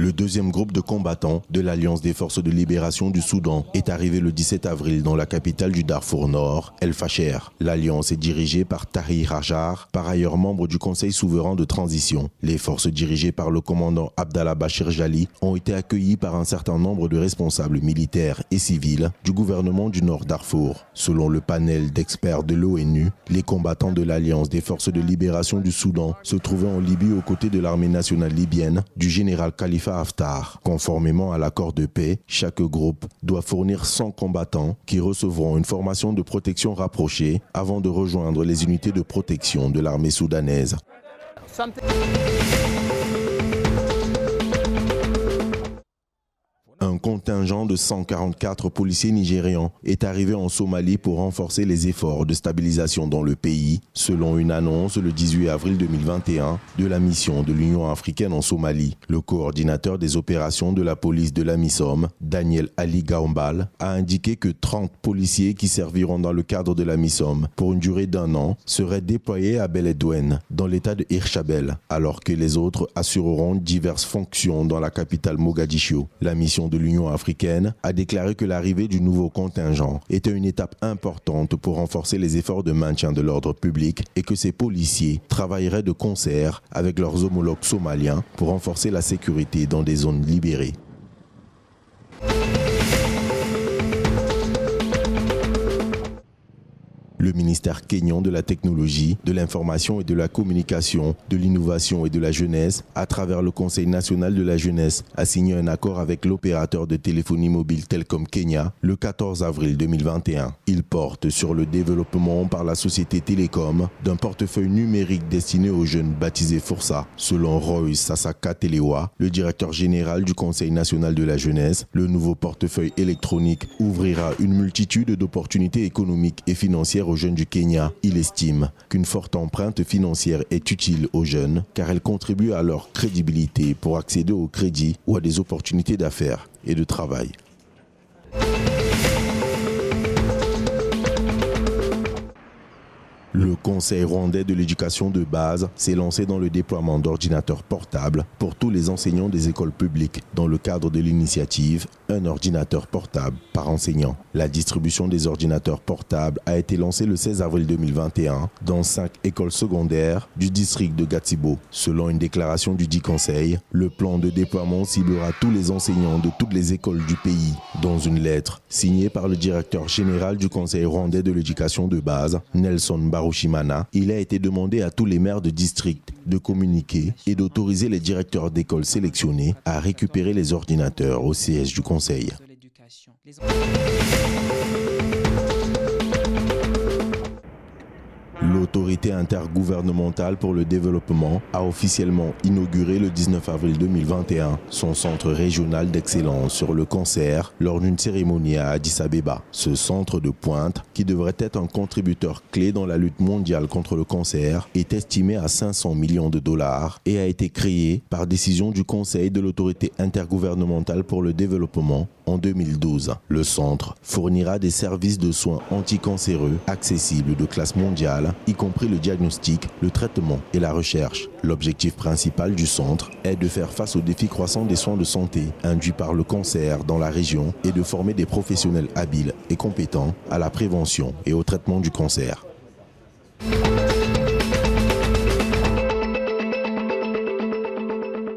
Le deuxième groupe de combattants de l'Alliance des forces de libération du Soudan est arrivé le 17 avril dans la capitale du Darfour Nord, El Fasher. L'Alliance est dirigée par Tahir Hajar, par ailleurs membre du Conseil souverain de transition. Les forces dirigées par le commandant Abdallah Bachir Jali ont été accueillies par un certain nombre de responsables militaires et civils du gouvernement du Nord Darfour. Selon le panel d'experts de l'ONU, les combattants de l'Alliance des forces de libération du Soudan se trouvaient en Libye aux côtés de l'armée nationale libyenne du général Khalifa Haftar. Conformément à l'accord de paix, chaque groupe doit fournir 100 combattants qui recevront une formation de protection rapprochée avant de rejoindre les unités de protection de l'armée soudanaise. Un contingent de 144 policiers nigérians est arrivé en Somalie pour renforcer les efforts de stabilisation dans le pays, selon une annonce le 18 avril 2021 de la mission de l'Union africaine en Somalie. Le coordinateur des opérations de la police de l'AMISOM, Daniel Ali Gaombal, a indiqué que 30 policiers qui serviront dans le cadre de l'AMISOM pour une durée d'1 an seraient déployés à Beledweyne, dans l'état de Hirshabelle, alors que les autres assureront diverses fonctions dans la capitale Mogadiscio. La mission de l'Union africaine a déclaré que l'arrivée du nouveau contingent était une étape importante pour renforcer les efforts de maintien de l'ordre public et que ces policiers travailleraient de concert avec leurs homologues somaliens pour renforcer la sécurité dans des zones libérées. Le ministère kényan de la technologie, de l'information et de la communication, de l'innovation et de la jeunesse, à travers le Conseil national de la jeunesse, a signé un accord avec l'opérateur de téléphonie mobile Telcom Kenya le 14 avril 2021. Il porte sur le développement par la société Télécom d'un portefeuille numérique destiné aux jeunes baptisé Força. Selon Roy Sasaka Telewa, le directeur général du Conseil national de la jeunesse, le nouveau portefeuille électronique ouvrira une multitude d'opportunités économiques et financières aux jeunes du Kenya. Il estime qu'une forte empreinte financière est utile aux jeunes car elle contribue à leur crédibilité pour accéder au crédit ou à des opportunités d'affaires et de travail. Le Conseil rwandais de l'éducation de base s'est lancé dans le déploiement d'ordinateurs portables pour tous les enseignants des écoles publiques dans le cadre de l'initiative « Un ordinateur portable par enseignant ». La distribution des ordinateurs portables a été lancée le 16 avril 2021 dans 5 écoles secondaires du district de Gatsibo. Selon une déclaration du dit Conseil, le plan de déploiement ciblera tous les enseignants de toutes les écoles du pays. Dans une lettre signée par le directeur général du Conseil rwandais de l'éducation de base, Nelson Barushimana, il a été demandé à tous les maires de district de communiquer et d'autoriser les directeurs d'écoles sélectionnés à récupérer les ordinateurs au siège du Conseil. L'autorité intergouvernementale pour le développement a officiellement inauguré le 19 avril 2021 son centre régional d'excellence sur le cancer lors d'une cérémonie à Addis Abeba. Ce centre de pointe, qui devrait être un contributeur clé dans la lutte mondiale contre le cancer, est estimé à 500 millions de dollars et a été créé par décision du Conseil de l'autorité intergouvernementale pour le développement en 2012. Le centre fournira des services de soins anticancéreux accessibles de classe mondiale, y compris le diagnostic, le traitement et la recherche. L'objectif principal du centre est de faire face aux défis croissants des soins de santé induits par le cancer dans la région et de former des professionnels habiles et compétents à la prévention et au traitement du cancer.